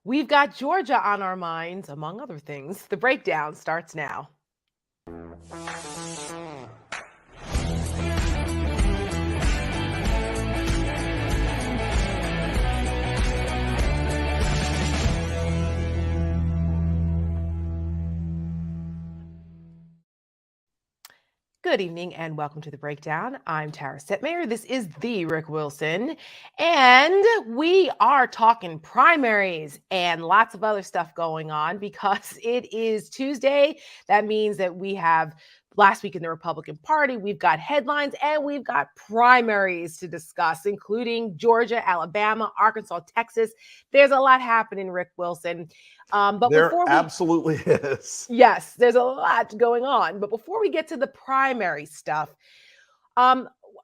We've got Georgia on our minds, among other things. The breakdown starts now. Good evening and welcome to The Breakdown. I'm Tara Setmayer. This is the Rick Wilson. And we are talking primaries and lots of other stuff going on because it is Tuesday. That means that we have last week in the Republican Party, we've got headlines and we've got primaries to discuss, including Georgia, Alabama, Arkansas, Texas. There's a lot happening, Rick Wilson. But there absolutely is. Yes, there's a lot going on. But before we get to the primary stuff, I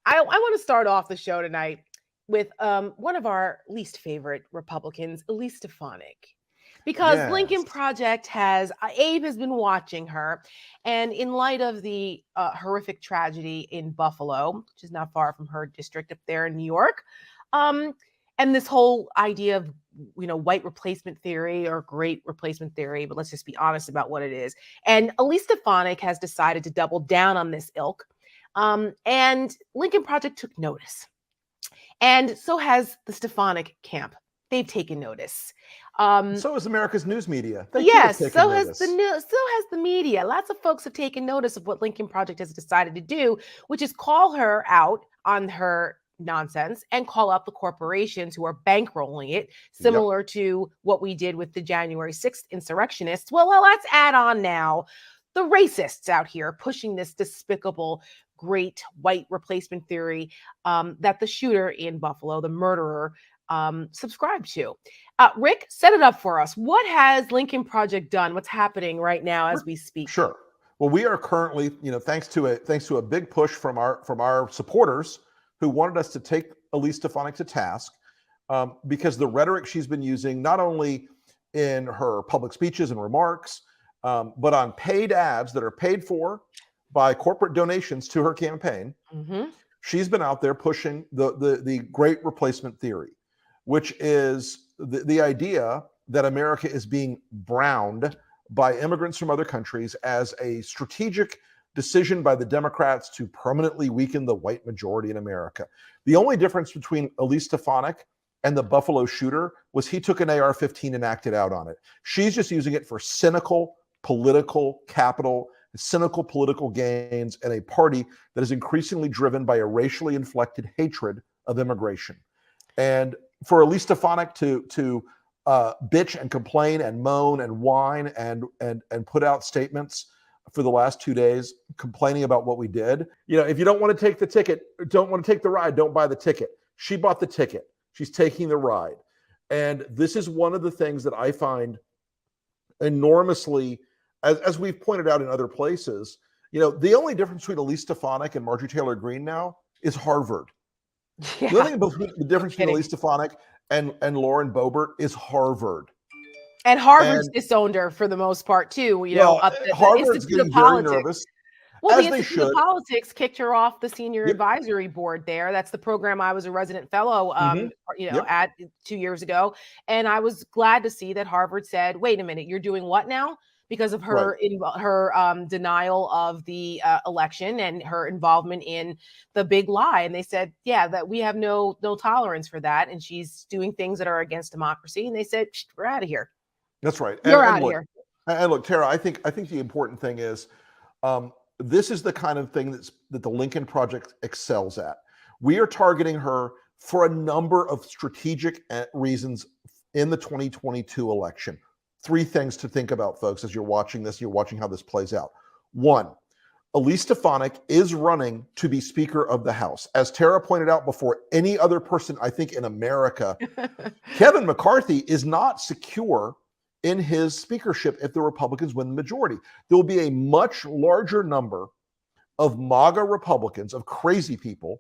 want to start off the show tonight with one of our least favorite Republicans, Elise Stefanik. Because Lincoln Project Abe has been watching her. And in light of the horrific tragedy in Buffalo, which is not far from her district up there in New York, and this whole idea of, white replacement theory or great replacement theory, but let's just be honest about what it is. And Elise Stefanik has decided to double down on this ilk. And Lincoln Project took notice. And so has the Stefanik camp. They've taken notice. So has America's news media. Yes, so has the media. Lots of folks have taken notice of what Lincoln Project has decided to do, which is call her out on her nonsense and call out the corporations who are bankrolling it, similar to what we did with the January 6th insurrectionists. Well, let's add on now the racists out here pushing this despicable great white replacement theory that the shooter in Buffalo, the murderer, subscribe to. Rick, set it up for us. What has Lincoln Project done? What's happening right now as we speak? Sure. Well, we are currently, thanks to a big push from our supporters who wanted us to take Elise Stefanik to task because the rhetoric she's been using, not only in her public speeches and remarks, but on paid ads that are paid for by corporate donations to her campaign. Mm-hmm. She's been out there pushing the great replacement theory, which is the idea that America is being browned by immigrants from other countries as a strategic decision by the Democrats to permanently weaken the white majority in America. The only difference between Elise Stefanik and the Buffalo shooter was he took an AR-15 and acted out on it. She's just using it for cynical political capital, cynical political gains, and a party that is increasingly driven by a racially inflected hatred of immigration. And for Elise Stefanik to bitch and complain and moan and whine and put out statements for the last 2 days complaining about what we did. If you don't want to take the ticket, don't want to take the ride, don't buy the ticket. She bought the ticket. She's taking the ride. And this is one of the things that I find enormously, as we've pointed out in other places, the only difference between Elise Stefanik and Marjorie Taylor Greene now is Harvard. Yeah. The difference between Elise Stefanik and Lauren Boebert is Harvard. And Harvard's disowned her for the most part, too. Harvard's getting very nervous. Well, the Institute of Politics kicked her off the senior advisory board there. That's the program I was a resident fellow, at 2 years ago. And I was glad to see that Harvard said, wait a minute, you're doing what now? Because of her denial of the election and her involvement in the big lie. And they said, that we have no tolerance for that. And she's doing things that are against democracy. And they said, we're out of here. That's right. You're out of here. And look, Tara, I think the important thing is this is the kind of thing that the Lincoln Project excels at. We are targeting her for a number of strategic reasons in the 2022 election. 3 things to think about, folks, as you're watching this, you're watching how this plays out. 1, Elise Stefanik is running to be Speaker of the House. As Tara pointed out before any other person, I think, in America, Kevin McCarthy is not secure in his speakership if the Republicans win the majority. There will be a much larger number of MAGA Republicans, of crazy people,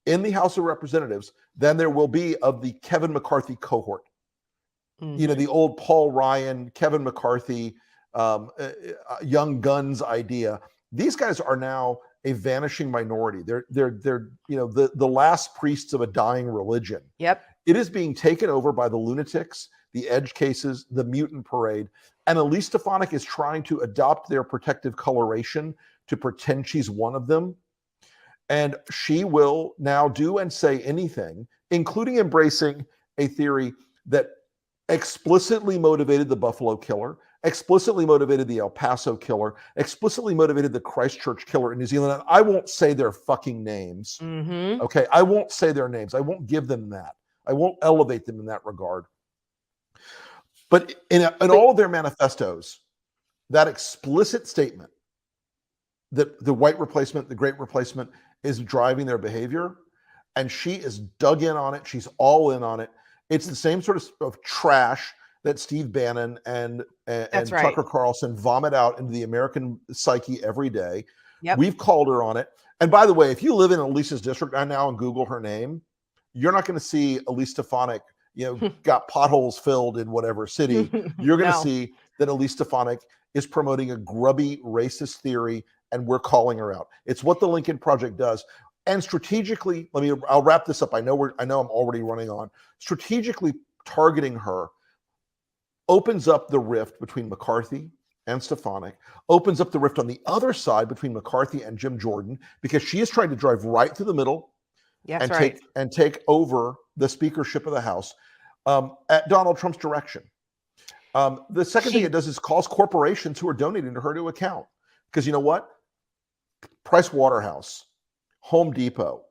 in the House of Representatives than there will be of the Kevin McCarthy cohort. Mm-hmm. The old Paul Ryan, Kevin McCarthy, young guns idea. These guys are now a vanishing minority. They're the last priests of a dying religion. Yep. It is being taken over by the lunatics, the edge cases, the mutant parade. And Elise Stefanik is trying to adopt their protective coloration to pretend she's one of them. And she will now do and say anything, including embracing a theory that explicitly motivated the Buffalo killer, explicitly motivated the El Paso killer, explicitly motivated the Christchurch killer in New Zealand. And I won't say their fucking names. Mm-hmm. Okay. I won't say their names. I won't give them that. I won't elevate them in that regard. But in all of their manifestos, that explicit statement that the white replacement, the great replacement, is driving their behavior, and she is dug in on it. She's all in on it. It's the same sort of trash that Steve Bannon and Right. Tucker Carlson vomit out into the American psyche every day. Yep. We've called her on it. And by the way, if you live in Elise's district right now and Google her name, you're not going to see Elise Stefanik, got potholes filled in whatever city. You're going to see that Elise Stefanik is promoting a grubby racist theory, and we're calling her out. It's what the Lincoln Project does. And strategically, I'll wrap this up. I know I'm already running on. Strategically targeting her opens up the rift between McCarthy and Stefanik, opens up the rift on the other side between McCarthy and Jim Jordan, because she is trying to drive right through the middle and take over the speakership of the House at Donald Trump's direction. The second thing it does is calls corporations who are donating to her to account. Because you know what? Price Waterhouse, Home Depot,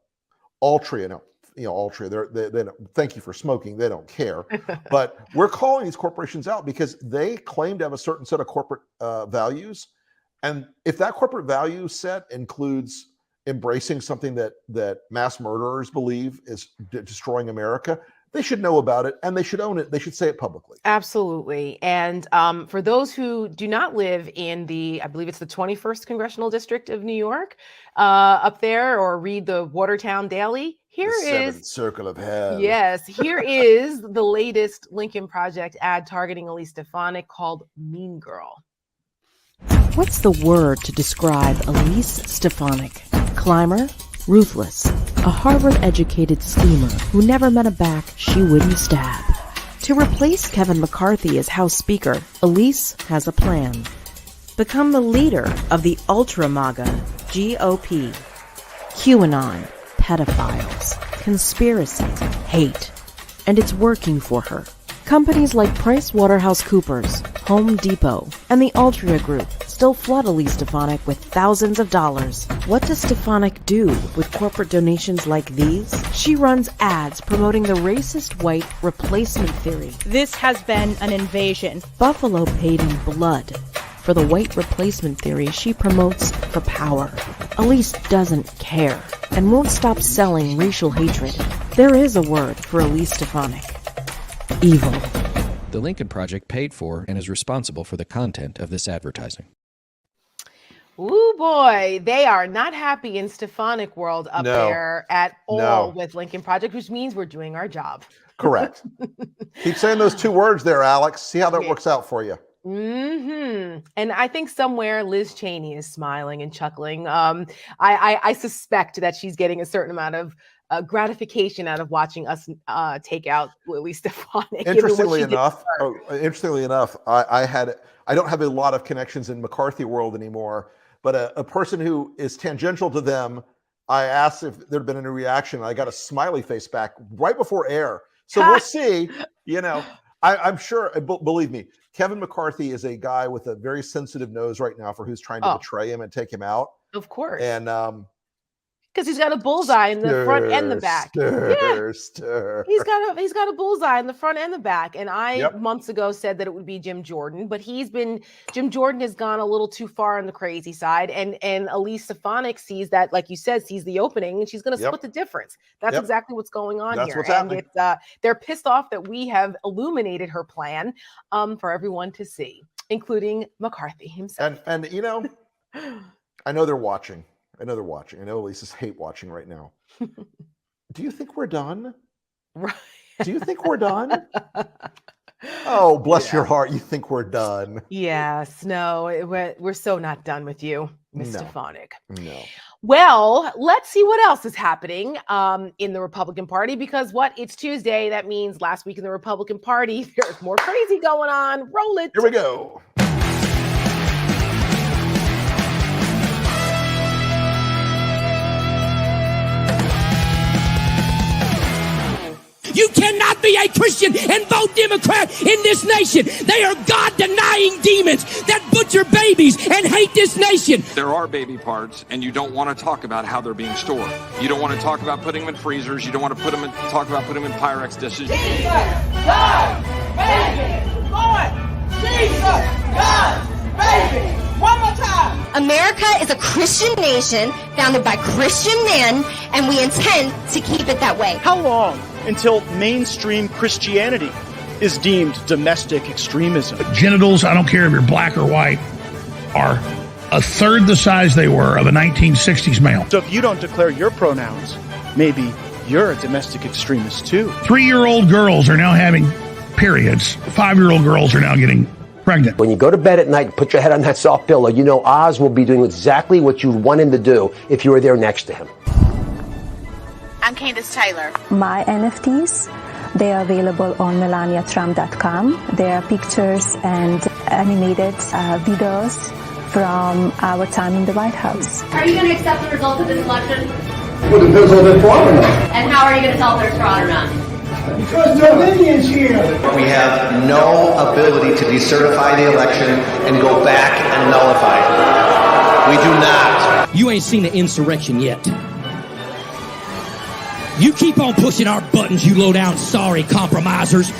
Altria. Altria, they don't, thank you for smoking. They don't care. But we're calling these corporations out because they claim to have a certain set of corporate values. And if that corporate value set includes embracing something that mass murderers believe is destroying America, they should know about it and they should own it. They should say it publicly. Absolutely. And for those who do not live in I believe it's the 21st Congressional District of New York, up there, or read the Watertown Daily, here the seventh circle of hell. Yes, here is the latest Lincoln Project ad targeting Elise Stefanik called Mean Girl. What's the word to describe Elise Stefanik? Climber? Ruthless. A Harvard-educated schemer who never met a back she wouldn't stab. To replace Kevin McCarthy as House Speaker, Elise has a plan. Become the leader of the ultra-MAGA GOP. QAnon, pedophiles, conspiracy, hate. And it's working for her. Companies like PricewaterhouseCoopers, Home Depot, and the Altria Group still flood Elise Stefanik with thousands of dollars. What does Stefanik do with corporate donations like these? She runs ads promoting the racist white replacement theory. This has been an invasion. Buffalo paid in blood for the white replacement theory she promotes for power. Elise doesn't care and won't stop selling racial hatred. There is a word for Elise Stefanik. Evil. The Lincoln Project paid for and is responsible for the content of this advertising. Ooh, boy, they are not happy in Stefanik world up there at all with Lincoln Project, which means we're doing our job. Correct. Keep saying those two words there, Alex. See how that works out for you. Mm-hmm. And I think somewhere Liz Cheney is smiling and chuckling. I suspect that she's getting a certain amount of gratification out of watching us take out Elise Stefanik. Interestingly enough, I don't have a lot of connections in McCarthy world anymore, but a person who is tangential to them, I asked if there'd been any reaction. I got a smiley face back right before air. So we'll see. I'm sure, believe me, Kevin McCarthy is a guy with a very sensitive nose right now for who's trying to betray him and take him out. Of course. And because he's got a bullseye in the front and the back. He's got a bullseye in the front and the back. And I months ago said that it would be Jim Jordan, but Jim Jordan has gone a little too far on the crazy side. And Elise Stefanik sees that, like you said, sees the opening, and she's going to split the difference. That's exactly what's going on here. What's happening. And they're pissed off that we have illuminated her plan for everyone to see, including McCarthy himself. And I know they're watching. I know Elise's hate watching right now. Do you think we're done? Right. Do you think we're done? Oh, bless your heart. You think we're done? Yes. No, we're so not done with you, Ms. Stefanik. No. Well, let's see what else is happening in the Republican Party, because it's Tuesday. That means last week in the Republican Party, there's more crazy going on. Roll it. Here we go. You cannot be a Christian and vote Democrat in this nation. They are God-denying demons that butcher babies and hate this nation. There are baby parts, and you don't want to talk about how they're being stored. You don't want to talk about putting them in freezers. You don't want to talk about putting them in Pyrex dishes. Jesus, God, baby, Lord, Jesus, God, baby. One more time. America is a Christian nation founded by Christian men, and we intend to keep it that way. How long until mainstream Christianity is deemed domestic extremism? Genitals, I don't care if you're black or white, are a third the size they were of a 1960s male. So if you don't declare your pronouns, maybe you're a domestic extremist too. 3-year-old girls are now having periods. 5-year-old girls are now getting pregnant. When you go to bed at night, put your head on that soft pillow, you know Oz will be doing exactly what you want him to do if you were there next to him. I'm Candace Taylor. My NFTs, they are available on melaniatrump.com. There are pictures and animated videos from our time in the White House. Are you going to accept the results of this election? Well, it depends on if they're fraud or not. And how are you going to tell if there's fraud or not? Because no Indians here. We have no ability to decertify the election and go back and nullify it. We do not. You ain't seen an insurrection yet. You keep on pushing our buttons, you low-down sorry compromisers.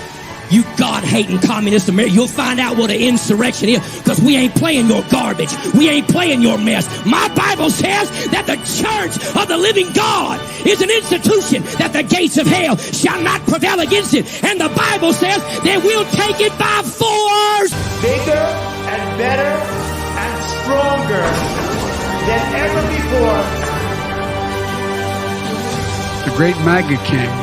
You God-hating communist America. You'll find out what an insurrection is, because we ain't playing your garbage. We ain't playing your mess. My Bible says that the church of the living God is an institution that the gates of hell shall not prevail against it. And the Bible says that we'll take it by force. Bigger and better and stronger than ever before. The great MAGA king.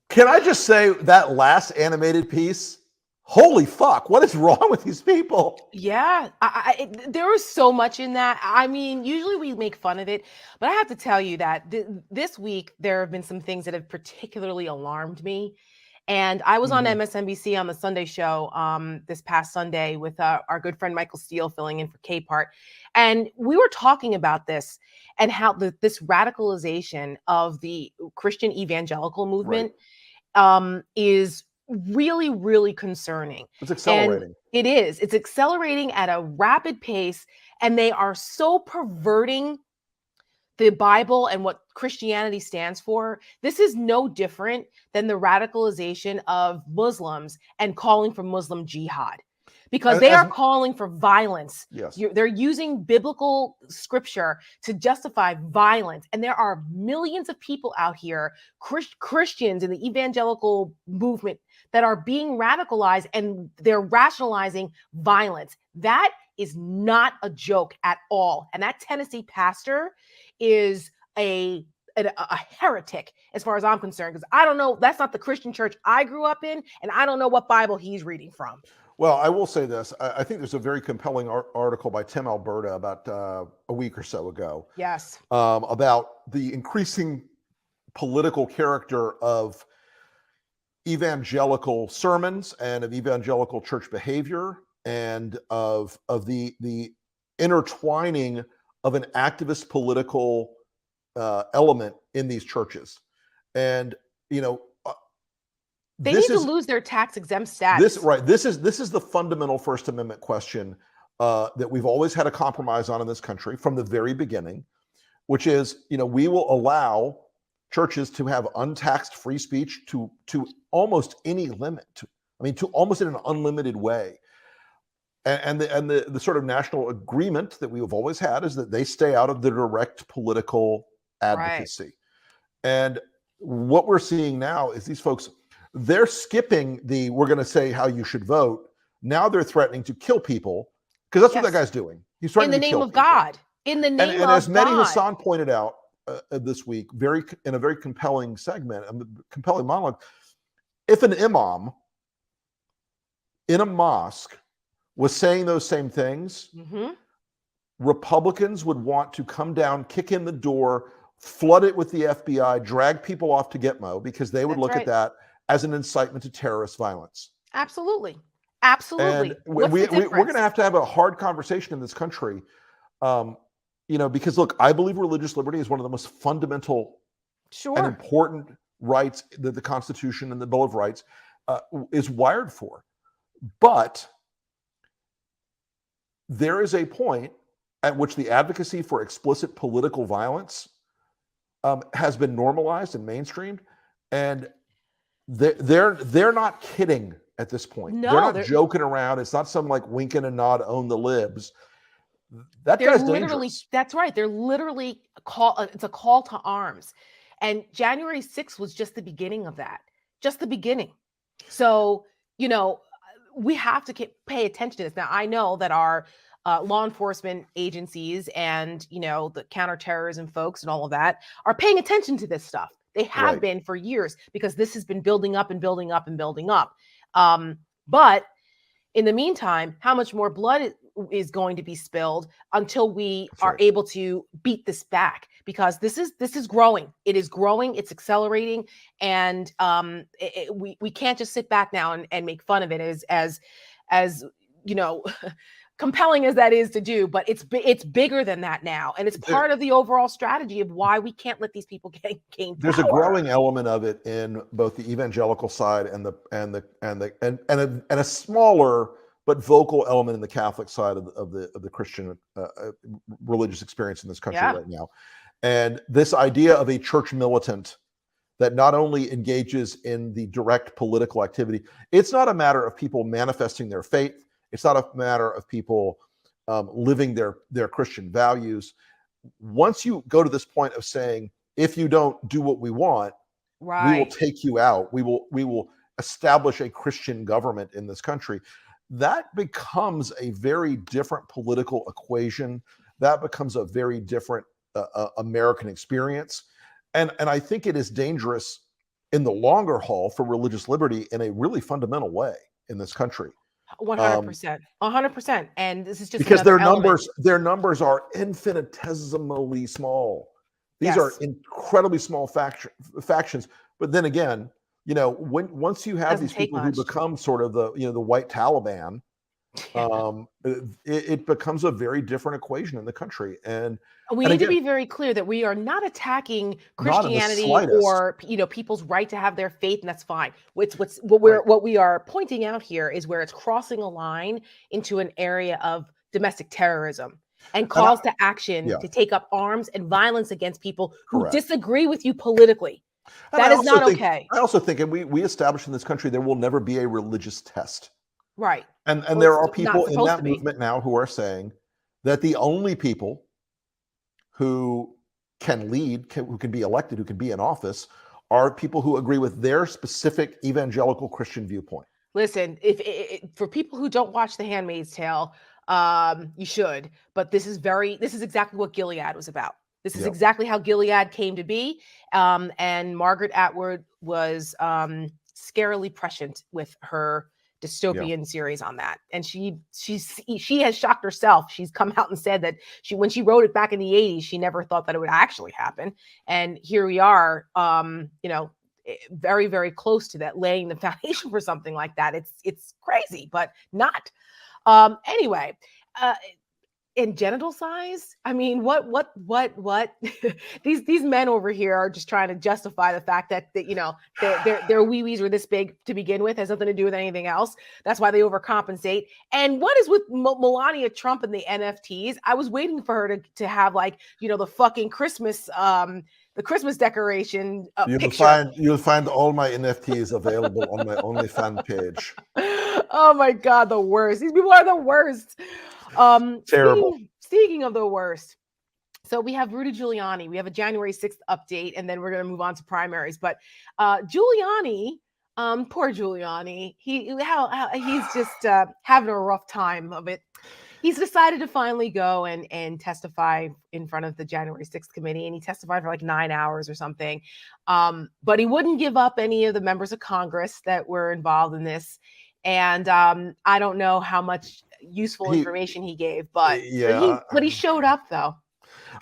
Can I just say that last animated piece? Holy fuck, what is wrong with these people? Yeah, there was so much in that. I mean, usually we make fun of it, but I have to tell you that this week there have been some things that have particularly alarmed me. And I was on MSNBC on the Sunday show this past Sunday with our good friend Michael Steele filling in for K-Part. And we were talking about this and how this radicalization of the Christian evangelical movement is really, really concerning. It's accelerating. And it is. It's accelerating at a rapid pace. And they are so perverting the Bible and what Christianity stands for. This is no different than the radicalization of Muslims and calling for Muslim jihad, because they are calling for violence. Yes. They're using biblical scripture to justify violence. And there are millions of people out here, Christians in the evangelical movement, that are being radicalized, and they're rationalizing violence. That is not a joke at all. And that Tennessee pastor is a heretic as far as I'm concerned, because I don't know, that's not the Christian church I grew up in, and I don't know what Bible he's reading from. Well, I will say this. I think there's a very compelling article by Tim Alberta about a week or so ago. Yes. About the increasing political character of evangelical sermons and of evangelical church behavior, and of the intertwining of an activist political element in these churches. And, you know, they need to lose their tax exempt status. This is the fundamental First Amendment question that we've always had a compromise on in this country from the very beginning, which is, you know, we will allow churches to have untaxed free speech to almost any limit. To almost in an unlimited way. And the sort of national agreement that we have always had is that they stay out of the direct political advocacy. Right. And what we're seeing now is these folks, they're skipping we're going to say how you should vote. Now they're threatening to kill people, because that's what that guy's doing. He's threatening to kill people. In the name of God. In the name of God. And as Mehdi Hassan pointed out this week, in a very compelling segment, a compelling monologue, if an imam in a mosque was saying those same things, Republicans would want to come down, kick in the door, flood it with the FBI, drag people off to Gitmo, because they would look at that as an incitement to terrorist violence. Absolutely. Absolutely. And we're going to have a hard conversation in this country, because look, I believe religious liberty is one of the most fundamental and important rights that the Constitution and the Bill of Rights is wired for. But there is a point at which the advocacy for explicit political violence has been normalized and mainstreamed, and they're not kidding at this point. No, they're not joking around. It's not some like winking and nod, own the libs. That guy's dangerous. That's right. They're literally it's a call to arms. And January 6th was just the beginning of that. Just the beginning. So, we have to pay attention to this. Now, I know that our law enforcement agencies and, the counterterrorism folks and all of that are paying attention to this stuff. They have been for years, because this has been building up and building up and building up. But in the meantime, how much more blood is going to be spilled until we are able to beat this back? Because this is growing. It is growing. It's accelerating, and we can't just sit back now and make fun of it as compelling as that is to do. But it's bigger than that now, and it's part of the overall strategy of why we can't let these people gain power. There's a growing element of it in both the evangelical side and a smaller but vocal element in the Catholic side of the Christian religious experience in this country right now. And this idea of a church militant that not only engages in the direct political activity, it's not a matter of people manifesting their faith. It's not a matter of people living their Christian values. Once you go to this point of saying, if you don't do what we want, we will take you out. We will establish a Christian government in this country. That becomes a very different political equation. That becomes a very different American experience. And I think it is dangerous in the longer haul for religious liberty in a really fundamental way in this country. 100%. 100%. And this is just because their numbers are infinitesimally small. These are incredibly small factions. But then again, once you have these people who become sort of the white Taliban, it becomes a very different equation in the country. And we need to be very clear that we are not attacking Christianity or people's right to have their faith, and that's fine. What we are pointing out here is where it's crossing a line into an area of domestic terrorism and calls to action to take up arms and violence against people who disagree with you politically. That is not okay. I also think, and we established in this country, there will never be a religious test. Right. And there are people in that movement now who are saying that the only people who can lead, who can be elected, who can be in office, are people who agree with their specific evangelical Christian viewpoint. Listen, for people who don't watch The Handmaid's Tale, you should. But this is exactly what Gilead was about. This is exactly how Gilead came to be. And Margaret Atwood was scarily prescient with her dystopian series on that. And she has shocked herself. She's come out and said that when she wrote it back in the 80s, she never thought that it would actually happen. And here we are, very, very close to that, laying the foundation for something like that. It's crazy, but not. Anyway, in genital size, I mean, what these men over here are just trying to justify the fact that their wee-wees were this big to begin with. Has nothing to do with anything else. That's why they overcompensate. And what is with Melania Trump and the NFTs? I was waiting for her to have the fucking Christmas the Christmas decoration picture. You'll find all my NFTs available on my OnlyFans page. Oh my God, the worst. These people are the worst. Terrible. Speaking of the worst, so we have Rudy Giuliani. We have a January 6th update, and then we're going to move on to primaries. But Giuliani, poor Giuliani, he's just having a rough time of it. he's decided to finally go and testify in front of the January 6th committee, and he testified for like 9 hours or something. But he wouldn't give up any of the members of Congress that were involved in this. And I don't know how much useful information he gave, but he showed up though.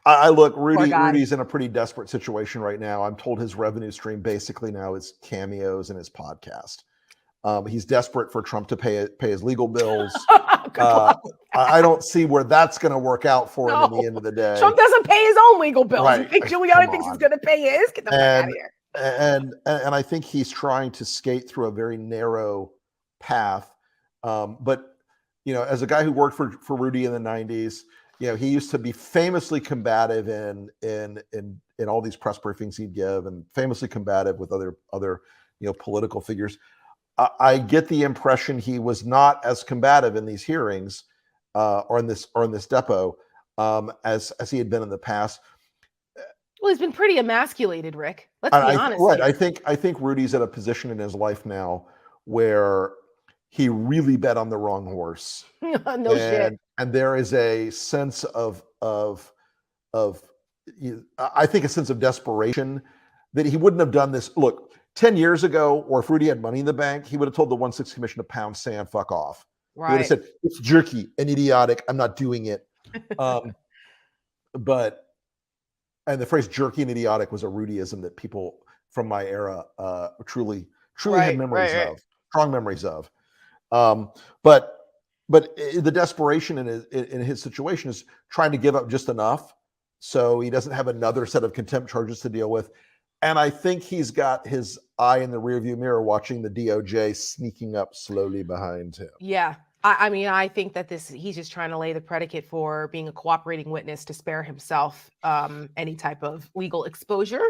I look, Rudy's in a pretty desperate situation right now. I'm told his revenue stream basically now is cameos in his podcast. He's desperate for Trump to pay his legal bills. I don't see where that's going to work out for him at the end of the day. Trump doesn't pay his own legal bills. Right. You think Giuliani thinks he's going to pay his? Get the fuck out of here. And I think he's trying to skate through a very narrow path. But, you know, as a guy who worked for Rudy in the 90s, you know, he used to be famously combative in all these press briefings he'd give, and famously combative with other you know, political figures. I get the impression he was not as combative in these hearings or in this depot as he had been in the past. Well, he's been pretty emasculated, Rick. Let's be honest. Right. I think Rudy's at a position in his life now where he really bet on the wrong horse. No shit. And there is a sense of I think a sense of desperation that he wouldn't have done this. Look, 10 years ago, or if Rudy had money in the bank, he would have told the 1/6 Commission to pound sand, fuck off. Right. He would have said, it's jerky and idiotic. I'm not doing it. And the phrase jerky and idiotic was a Rudyism that people from my era truly had memories of, strong memories of. But the desperation in his situation is trying to give up just enough so he doesn't have another set of contempt charges to deal with. And I think he's got his eye in the rearview mirror watching the DOJ sneaking up slowly behind him. Yeah. I mean, I think that he's just trying to lay the predicate for being a cooperating witness to spare himself any type of legal exposure.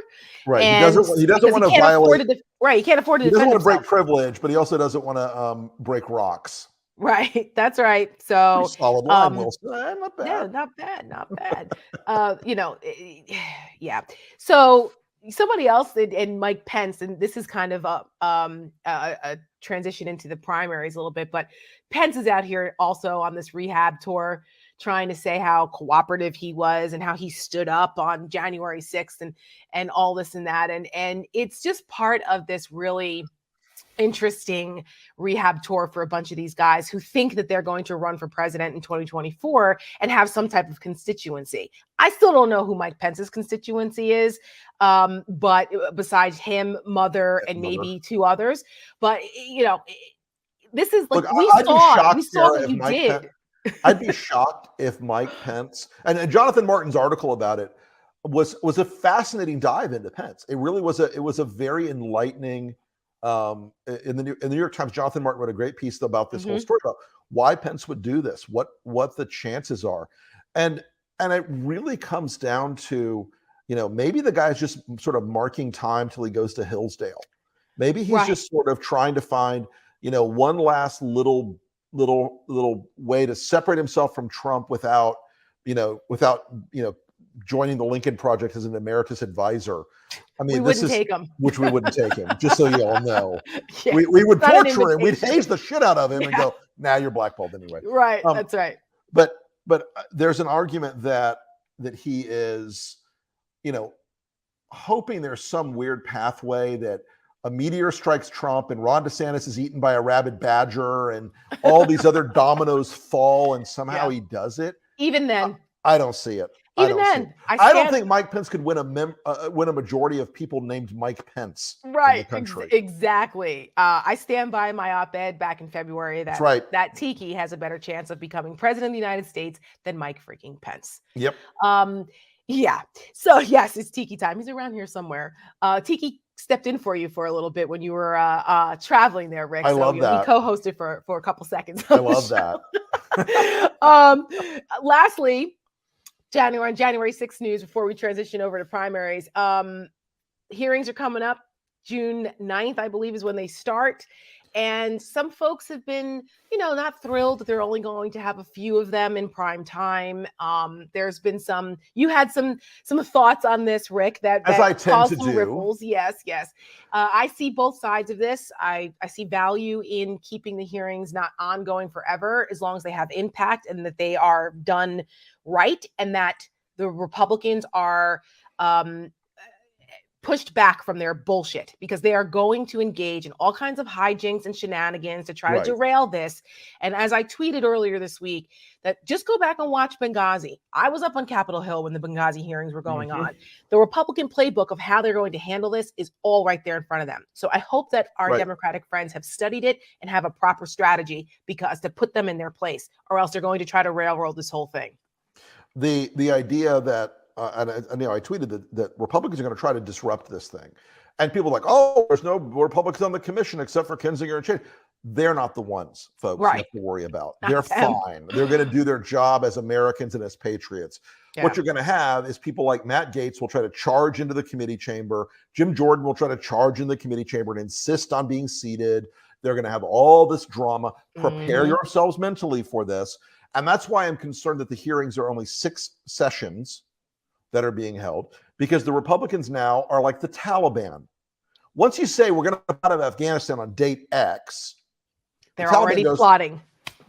Right. And he doesn't want to violate. He can't afford to. He doesn't want to break privilege, but he also doesn't want to break rocks. Right. That's right. So pretty solid line, Wilson. Not bad. Yeah, not bad. You know, yeah. So somebody else and Mike Pence, and this is kind of a transition into the primaries a little bit, but Pence is out here also on this rehab tour trying to say how cooperative he was and how he stood up on January 6th and all this and that. And it's just part of this really interesting rehab tour for a bunch of these guys who think that they're going to run for president in 2024 and have some type of constituency. I still don't know who Mike Pence's constituency is, but besides him, Mother, and maybe two others. But, you know, this is like, we saw what you did. I'd be shocked if Mike Pence, and Jonathan Martin's article about it was a fascinating dive into Pence. It really was a very enlightening. In the New York Times, Jonathan Martin wrote a great piece about this whole story about why Pence would do this, what the chances are, and it really comes down to, you know, maybe the guy's just sort of marking time till he goes to Hillsdale. Maybe he's just sort of trying to find, you know, one last little way to separate himself from Trump without joining the Lincoln Project as an emeritus advisor. I mean, which we wouldn't take him, just so you all know. Yeah, we would torture him. We'd haze the shit out of him and go, nah, you're blackballed anyway. Right, that's right. But there's an argument that he is, you know, hoping there's some weird pathway that a meteor strikes Trump and Ron DeSantis is eaten by a rabid badger and all these other dominoes fall and somehow he does it. Even then. I don't see it. Even then, I don't think Mike Pence could win a majority of people named Mike Pence. Right, in the country. Exactly. I stand by my op-ed back in February that Tiki has a better chance of becoming president of the United States than Mike freaking Pence. Yep. Yeah. So yes, it's Tiki time. He's around here somewhere. Tiki stepped in for you for a little bit when you were traveling there, Rick. I love that. He co-hosted for a couple seconds. I love that. Lastly, January 6th news before we transition over to primaries. Hearings are coming up. June 9th, I believe, is when they start. And some folks have been, not thrilled that they're only going to have a few of them in prime time. There's been you had some thoughts on this, Rick, that as I tend caused to some do. ripples. Yes. I see both sides of this. I see value in keeping the hearings not ongoing forever, as long as they have impact and that they are done right, and that the Republicans are pushed back from their bullshit, because they are going to engage in all kinds of hijinks and shenanigans to try to derail this. And as I tweeted earlier this week, that just go back and watch Benghazi. I was up on Capitol Hill when the Benghazi hearings were going on. The Republican playbook of how they're going to handle this is all right there in front of them. So I hope that our Democratic friends have studied it and have a proper strategy, because to put them in their place, or else they're going to try to railroad this whole thing. The idea that and I tweeted that Republicans are going to try to disrupt this thing, and people are like, oh, there's no Republicans on the commission except for Kinzinger and Cheney. They're not the ones, folks, you have to worry about. They're fine. They're going to do their job as Americans and as patriots. What you're going to have is people like Matt Gaetz will try to charge into the committee chamber. Jim Jordan will try to charge in the committee chamber and insist on being seated. They're going to have all this drama. Prepare yourselves mentally for this. And that's why I'm concerned that the hearings are only 6 sessions that are being held, because the Republicans now are like the Taliban. Once you say we're going to come out of Afghanistan on date X, they're already plotting.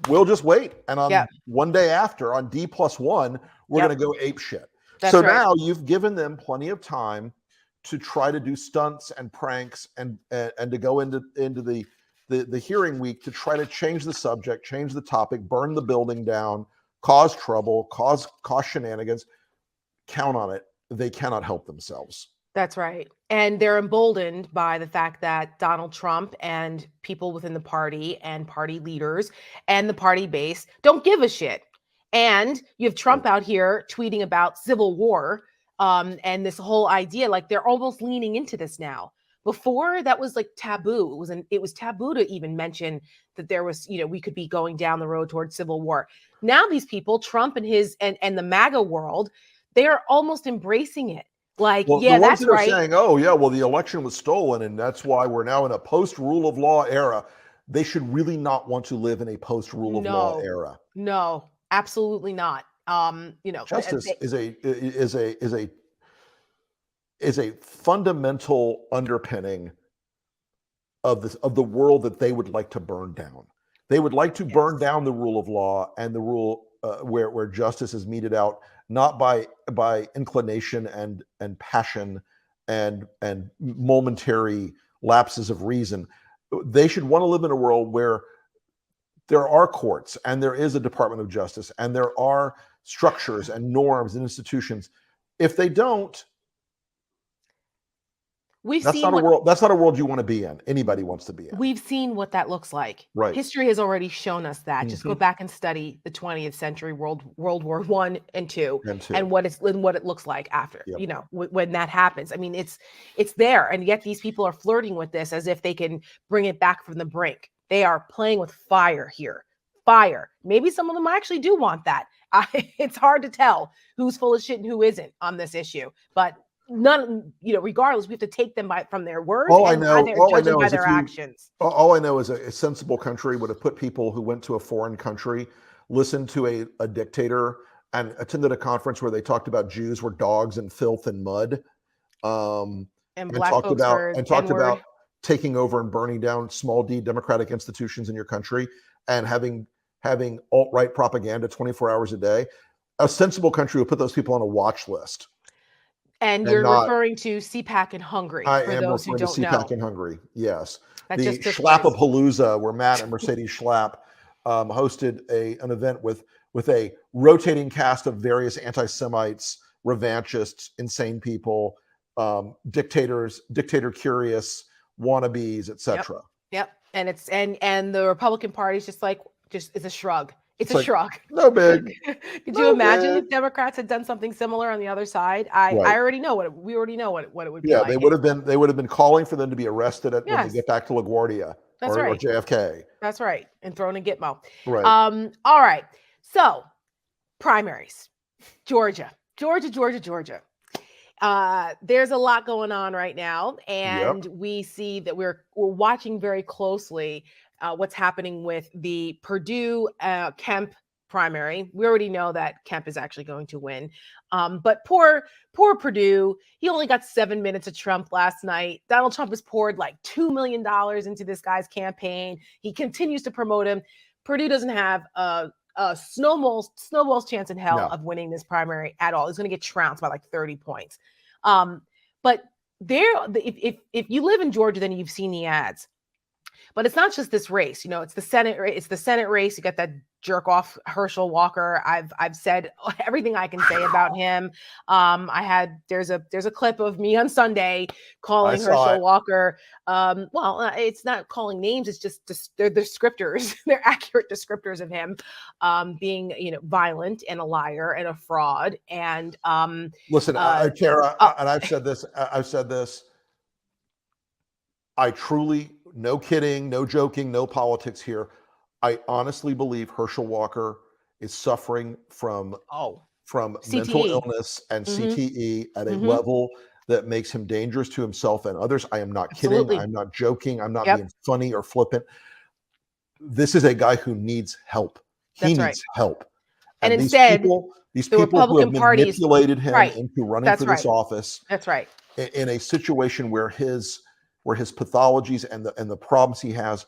We'll just wait. And on one day after, on D+1, we're going to go ape shit. So now you've given them plenty of time to try to do stunts and pranks and to go into the hearing week to try to change the subject, change the topic, burn the building down, cause trouble, cause shenanigans. Count on it. They cannot help themselves. That's right. And they're emboldened by the fact that Donald Trump and people within the party and party leaders and the party base don't give a shit. And you have Trump out here tweeting about civil war and this whole idea, like they're almost leaning into this now. Before, that was like taboo. It was taboo to even mention that there was, we could be going down the road towards civil war. Now these people, Trump and his and the MAGA world, they are almost embracing it. Like, that's right. Saying, oh, yeah, well, the election was stolen, and that's why we're now in a post-rule of law era. They should really not want to live in a post-rule of law era. No, absolutely not. Justice is a fundamental underpinning of the world that they would like to burn down. They would like to burn down the rule of law and the rule where justice is meted out not by inclination and passion and momentary lapses of reason. They should want to live in a world where there are courts and there is a Department of Justice and there are structures and norms and institutions. If they don't, that's not a world you want to be in. Anybody wants to be in. We've seen what that looks like. Right. History has already shown us that. Just go back and study the 20th century World War I and II and what it looks like after. When that happens. I mean, it's there, and yet these people are flirting with this as if they can bring it back from the brink. They are playing with fire here. Fire. Maybe some of them actually do want that. It's hard to tell who's full of shit and who isn't on this issue, but regardless, we have to take them from their words and by their actions. All I know is a sensible country would have put people who went to a foreign country, listened to a dictator, and attended a conference where they talked about Jews were dogs and filth and mud, and talked about taking over and burning down small d democratic institutions in your country and having alt-right propaganda 24 hours a day. A sensible country would put those people on a watch list. And you're referring to CPAC in Hungary. I am referring to CPAC in Hungary, yes. The Schlappapalooza, where Matt and Mercedes Schlapp hosted an event with a rotating cast of various anti-Semites, revanchists, insane people, dictator-curious wannabes, etc. Yep. And the Republican Party is just it's a shrug. It's a shrug. No big. Could you imagine if Democrats had done something similar on the other side? I already know we already know what it would be like. Yeah, they would have been calling for them to be arrested when they get back to LaGuardia or JFK. That's right, and thrown in Gitmo. Right. All right. So, primaries, Georgia. there's a lot going on right now, and Yep. we see that we're watching very closely what's happening with the Perdue Kemp primary. We already know that Kemp is actually going to win, but poor Perdue. He only got 7 minutes of Trump last night. Donald Trump has poured like $2 million into this guy's campaign. He continues to promote him. Perdue doesn't have a snowball's chance in hell of winning this primary at all. He's going to get trounced by like 30 points. But if you live in Georgia, then you've seen the ads. But it's not just this race, it's the Senate race. You got that jerk off Hershel Walker. I've said everything I can say about him. There's a clip of me on Sunday calling Hershel Walker. It's not calling names. It's just they're descriptors. They're accurate descriptors of him being, violent and a liar and a fraud. And listen, Tara, and I've said this. I truly, no kidding, no joking, no politics here. I honestly believe Hershel Walker is suffering from mental illness and CTE at a level that makes him dangerous to himself and others. I am not kidding. I'm not joking. I'm not being funny or flippant. This is a guy who needs help. He needs help. And instead, these people Republican who have parties manipulated him into running for this office. That's right. In a situation where his pathologies and the problems he has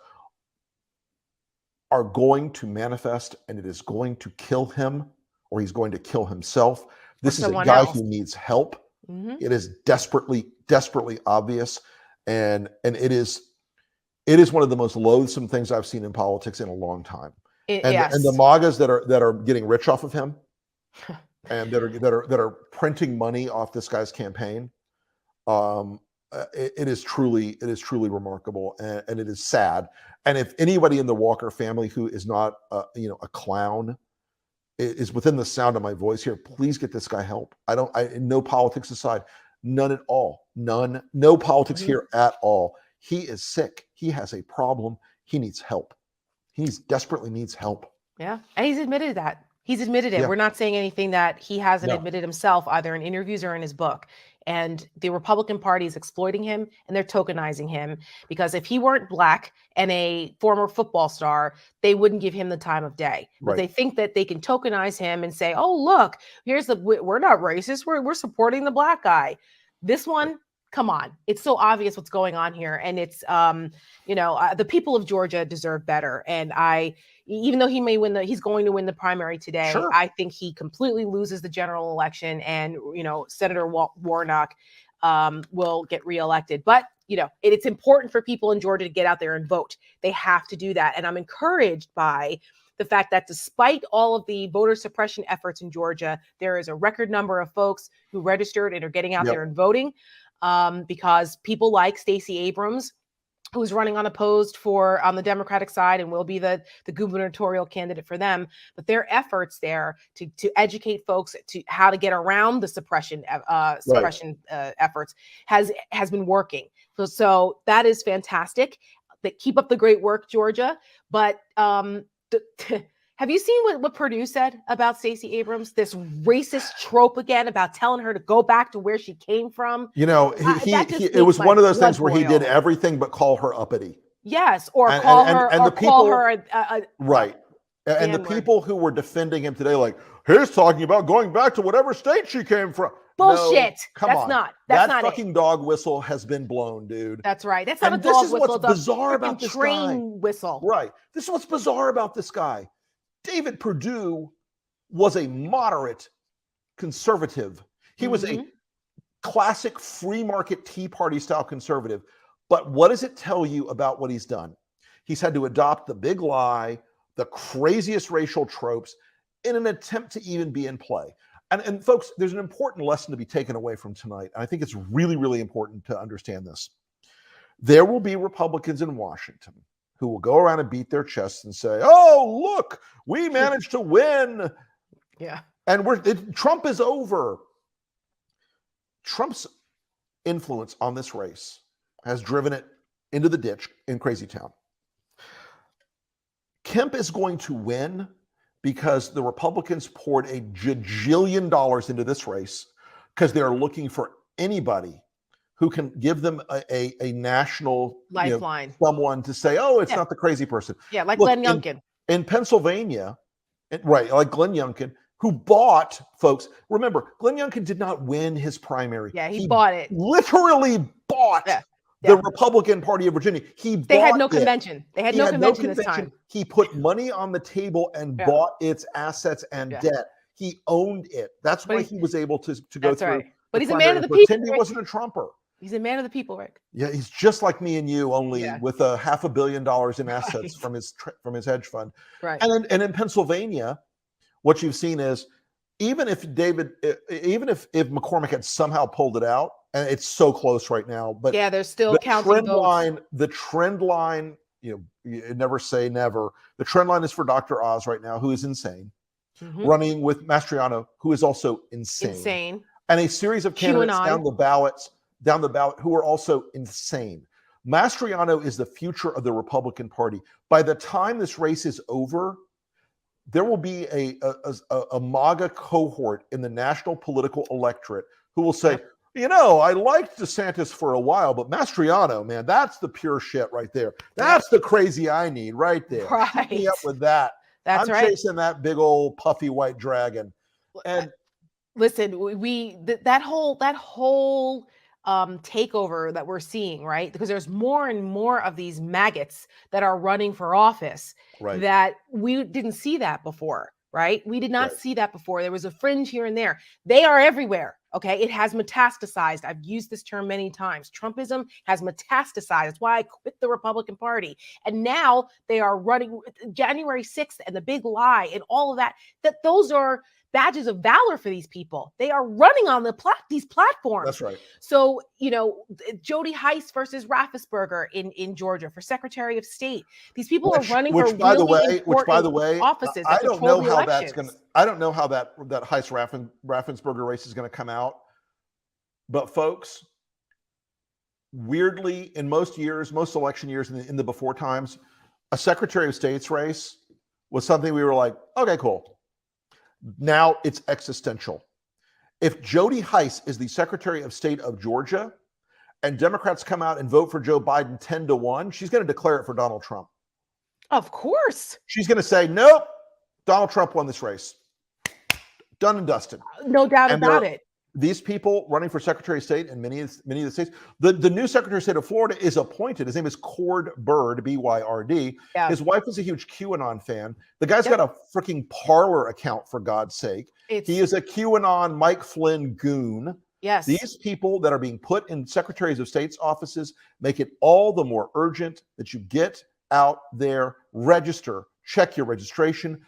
are going to manifest, and it is going to kill him, or he's going to kill himself. This is a guy who needs help. It is desperately obvious, and it is one of the most loathsome things I've seen in politics in a long time. And the MAGAs that are getting rich off of him, and that are printing money off this guy's campaign. It is truly remarkable, and it is sad. And if anybody in the Walker family who is not a clown is within the sound of my voice here, please get this guy help. No politics aside, none at all. No politics here at all. He is sick. He has a problem. He needs help. He desperately needs help. Yeah, and he's admitted that. He's admitted it. Yeah. We're not saying anything that he hasn't admitted himself, either in interviews or in his book. And the Republican Party is exploiting him, and they're tokenizing him, because if he weren't Black and a former football star, they wouldn't give him the time of day. But they think that they can tokenize him and say, "Oh, look, we're not racist. We're supporting the Black guy." This one, come on, it's so obvious what's going on here, and it's the people of Georgia deserve better. And even though he may win he's going to win the primary today. Sure. I think he completely loses the general election, and Senator Warnock will get reelected. But it's important for people in Georgia to get out there and vote. They have to do that, and I'm encouraged by the fact that despite all of the voter suppression efforts in Georgia, there is a record number of folks who registered and are getting out there and voting, because people like Stacey Abrams, who's running unopposed on the Democratic side and will be the gubernatorial candidate for them. But their efforts there to educate folks to how to get around the suppression efforts has been working. So that is fantastic. Keep up the great work, Georgia. But have you seen what Perdue said about Stacey Abrams? This racist trope again about telling her to go back to where she came from. It was one of those things where he did everything but call her uppity. Yes, or call her right. And the people who were defending him today, like, he's talking about going back to whatever state she came from. Bullshit. No, That's not that fucking dog whistle has been blown, dude. That's right. That's not a dog whistle. This is what's bizarre about this train whistle. Right. This is what's bizarre about this guy. David Perdue was a moderate conservative. He was a classic free market Tea Party style conservative. But what does it tell you about what he's done? He's had to adopt the big lie, the craziest racial tropes in an attempt to even be in play. And folks, there's an important lesson to be taken away from tonight. And I think it's really, really important to understand this. There will be Republicans in Washington who will go around and beat their chests and say, "Oh, look, we managed to win." Yeah. And Trump is over. Trump's influence on this race has driven it into the ditch in Crazy Town. Kemp is going to win because the Republicans poured $1 gajillion into this race because they're looking for anybody who can give them a national lifeline, someone to say, oh, it's not the crazy person. Yeah, like Glenn Youngkin. In Pennsylvania, right, like Glenn Youngkin, who bought, folks, remember, Glenn Youngkin did not win his primary. Yeah, he bought it. Literally bought the Republican Party of Virginia. They had no convention. They had no convention this time. He put money on the table and bought its assets and debt. He owned it. That's why he was able to go through. Right. But he's a man of the people. Pretend he wasn't a Trumper. He's a man of the people, Rick. Yeah, he's just like me and you, only with $500 million in assets from his hedge fund. Right. And in Pennsylvania, what you've seen is even if McCormick had somehow pulled it out, and it's so close right now, but they're still counting votes. The trend line, you never say never. The trend line is for Dr. Oz right now, who is insane, running with Mastriano, who is also insane, and a series of candidates down the ballot who are also insane. Mastriano is the future of the Republican Party. By the time this race is over, there will be a MAGA cohort in the national political electorate who will say, I liked DeSantis for a while, but Mastriano, man, that's the pure shit right there. That's the crazy I need right there. Right. Keep me up with that. I'm chasing that big old puffy white dragon. And listen, that whole takeover that we're seeing, right? Because there's more and more of these maggots that are running for office that we didn't see that before, right? We did not see that before. There was a fringe here and there. They are everywhere. Okay. It has metastasized. I've used this term many times. Trumpism has metastasized. That's why I quit the Republican Party. And now they are running January 6th and the big lie and all of that, those are badges of valor for these people. They are running on these platforms. That's right. So, Jody Heiss versus Raffensperger in Georgia for Secretary of State. These people are running for really important offices. I don't know how that's going to. I don't know how that Heiss Raffensperger race is going to come out. But folks, weirdly, in most election years in the before times, a Secretary of State's race was something we were like, okay, cool. Now it's existential. If Jody Heiss is the Secretary of State of Georgia and Democrats come out and vote for Joe Biden 10-1, she's going to declare it for Donald Trump. Of course. She's going to say, nope, Donald Trump won this race. Done and dusted. No doubt about it. These people running for Secretary of State in many of the states, the new Secretary of State of Florida is appointed. His name is Cord Byrd, B-Y-R-D. Yeah. His wife is a huge QAnon fan. The guy's got a freaking Parler account, for God's sake. He is a QAnon Mike Flynn goon. Yes. These people that are being put in Secretaries of State's offices make it all the more urgent that you get out there, register, check your registration,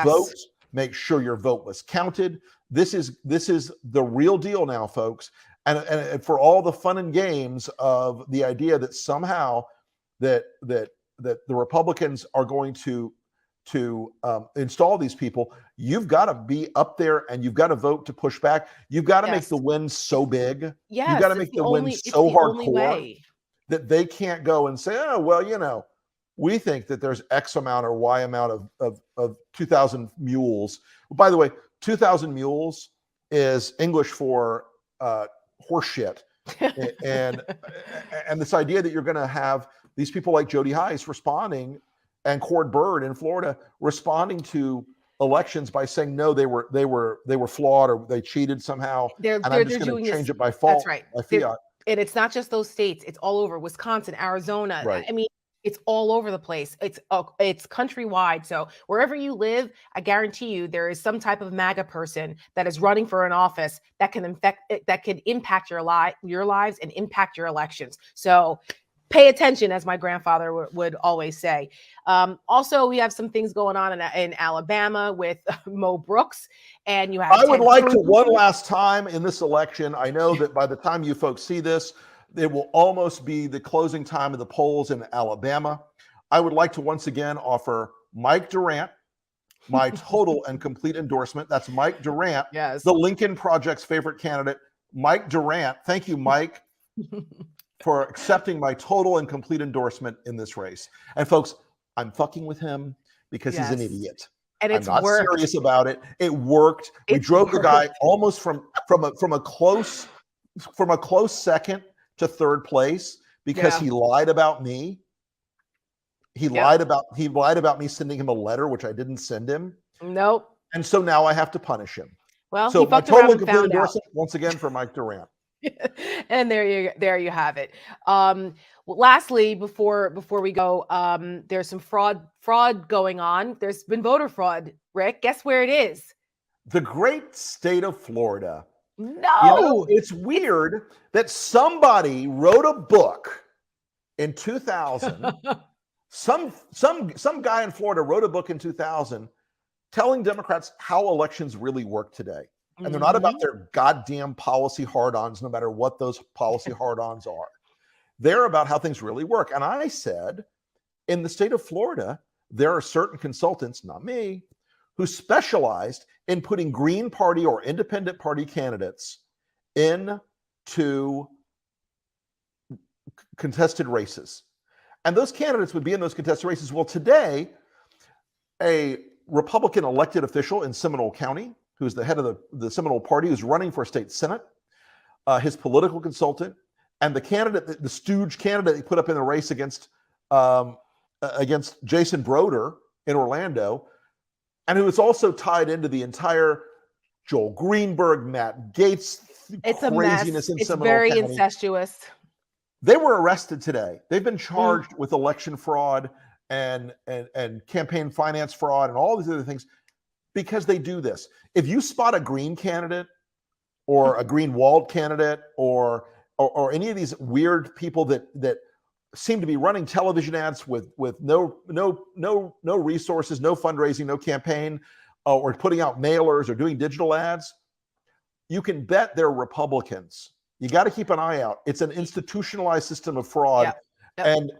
vote, make sure your vote was counted. This is the real deal now, folks. And for all the fun and games of the idea that somehow that the Republicans are going to install these people, you've got to be up there and you've got to vote to push back. You've got to make the win so big. Yes, you've got to make the win so hardcore that they can't go and say, oh, well, we think that there's X amount or Y amount of 2,000 mules. By the way, 2,000 mules is English for horse shit. and this idea that you're going to have these people like Jody Heiss responding and Cord Byrd in Florida responding to elections by saying, no, they were flawed or they cheated somehow. I'm just going to change it by fault. That's right. By fiat. And it's not just those states. It's all over Wisconsin, Arizona. Right. I mean, it's all over the place. It's countrywide. So wherever you live, I guarantee you there is some type of MAGA person that is running for an office that can impact your lives and impact your elections. So pay attention, as my grandfather would always say. Also, we have some things going on in Alabama with Mo Brooks, and you have. I would like to one last time in this election. I know that by the time you folks see this, it will almost be the closing time of the polls in Alabama. I would like to once again offer Mike Durant my total and complete endorsement. That's Mike Durant, the Lincoln Project's favorite candidate. Mike Durant. Thank you, Mike, for accepting my total and complete endorsement in this race. And folks, I'm fucking with him because he's an idiot. And it's I'm not serious about it. It worked. We drove the guy almost from a close from a close second to third place because he lied about me. He lied about me sending him a letter, which I didn't send him. Nope. And so now I have to punish him. Well, so he my fucked around total and and complete found out. endorsement once again for Mike Durant. And there you have it. Lastly, before we go, there's some fraud going on. There's been voter fraud. Rick, guess where it is? The great state of Florida. No, it's weird that somebody wrote a book in 2000. some guy in Florida wrote a book in 2000 telling Democrats how elections really work today. And they're not about their goddamn policy hard-ons, no matter what those policy hard-ons are. They're about how things really work. And I said, in the state of Florida, there are certain consultants, not me, who specialized in putting Green Party or independent party candidates into contested races. And those candidates would be in those contested races. Well, today, a Republican elected official in Seminole County, who's the head of the Seminole Party, who's running for state senate, his political consultant, and the candidate, the stooge candidate he put up in the race against Jason Broder in Orlando, and who is also tied into the entire Joel Greenberg, Matt Gaetz it's craziness a mess. in It's Seminole very County. Incestuous. They were arrested today. They've been charged with election fraud and campaign finance fraud and all these other things because they do this. If you spot a green candidate or a green walled candidate or any of these weird people that seem to be running television ads with no resources, no fundraising, no campaign, or putting out mailers or doing digital ads, you can bet they're Republicans. You got to keep an eye out. It's an institutionalized system of fraud. Yep. And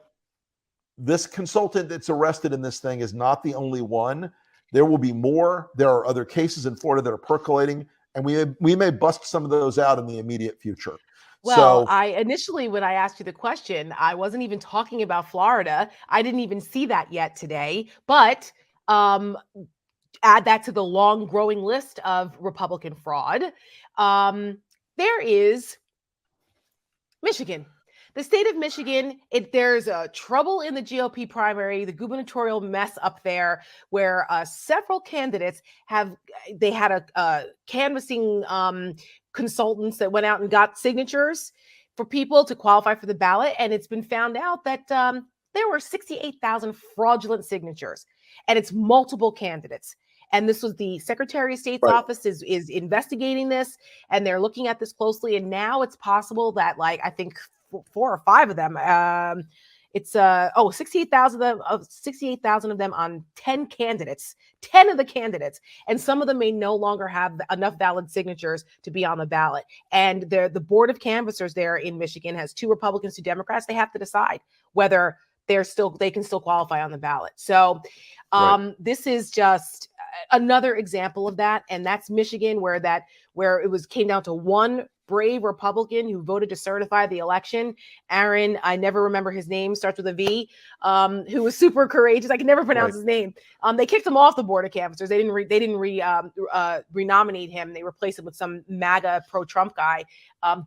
this consultant that's arrested in this thing is not the only one. There will be more. There are other cases in Florida that are percolating, and we may bust some of those out in the immediate future. Well, I initially, when I asked you the question, I wasn't even talking about Florida. I didn't even see that yet today, but add that to the long growing list of Republican fraud. There is Michigan. The state of Michigan, there's a trouble in the GOP primary, the gubernatorial mess up there, where several candidates had a canvassing consultants that went out and got signatures for people to qualify for the ballot, and it's been found out that there were 68,000 fraudulent signatures, and it's multiple candidates. And this was the Secretary of State's office is investigating this, and they're looking at this closely. And now it's possible that, like, I think 4 or 5 of them, it's 68,000 of them on 10 candidates, 10 of the candidates, and some of them may no longer have enough valid signatures to be on the ballot. And the board of canvassers there in Michigan has 2 Republicans, 2 Democrats. They have to decide whether they can still qualify on the ballot. So this is just another example of that, and that's Michigan, where it came down to one brave Republican who voted to certify the election. Aaron, I never remember his name, starts with a V, who was super courageous. I can never pronounce his name. They kicked him off the board of canvassers. They didn't renominate him. They replaced him with some MAGA pro-Trump guy.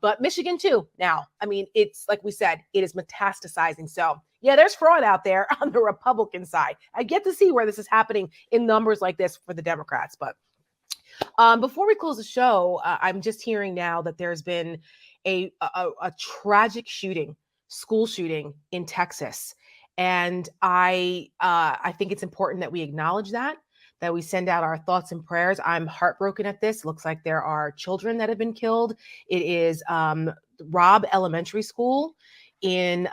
But Michigan too. Now, I mean, it's like we said, it is metastasizing. So yeah, there's fraud out there on the Republican side. I get to see where this is happening in numbers like this for the Democrats. But before we close the show, I'm just hearing now that there's been a tragic school shooting in Texas. And I think it's important that we acknowledge that we send out our thoughts and prayers. I'm heartbroken at this. It looks like there are children that have been killed. It is Robb Elementary School in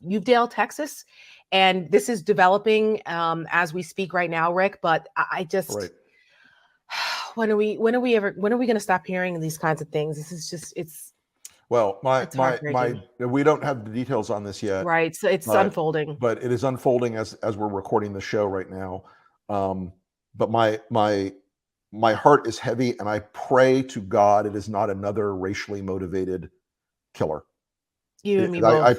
Uvalde, Texas. And this is developing as we speak right now, Rick. But I just, when are we going to stop hearing these kinds of things? This is just, well, we don't have the details on this yet. Right. So it's unfolding. But it is unfolding as we're recording the show right now. But my heart is heavy, and I pray to God it is not another racially motivated killer. You and me both. I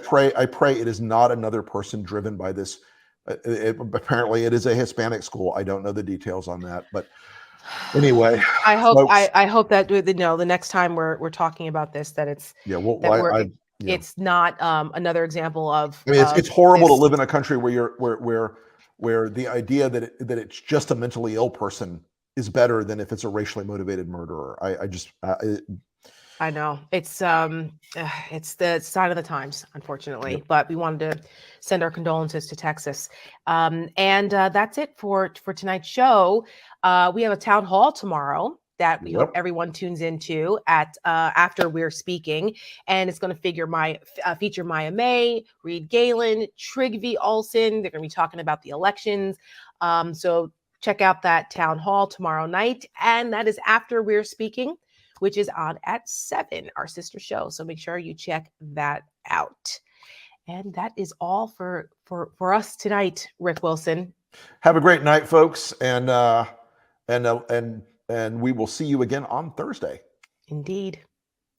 pray it is not another person driven by this. Apparently, it is a Hispanic school. I don't know the details on that, but Anyway, I hope folks, I hope that the next time we're talking about this, that it's it's not another example of. I mean, it's horrible to this. live in a country where the idea that it's just a mentally ill person is better than if it's a racially motivated murderer. I know it's the sign of the times, unfortunately. Yep. But we wanted to send our condolences to Texas, and that's it for tonight's show. We have a town hall tomorrow that we hope everyone tunes into at after we're speaking, and it's going to feature Maya May, Reed Galen, Trygve Olsen. They're going to be talking about the elections. So check out that town hall tomorrow night, and that is after we're speaking, which is on at 7, our sister show. So make sure you check that out. And that is all for us tonight, Rick Wilson. Have a great night, folks, and we will see you again on Thursday. Indeed.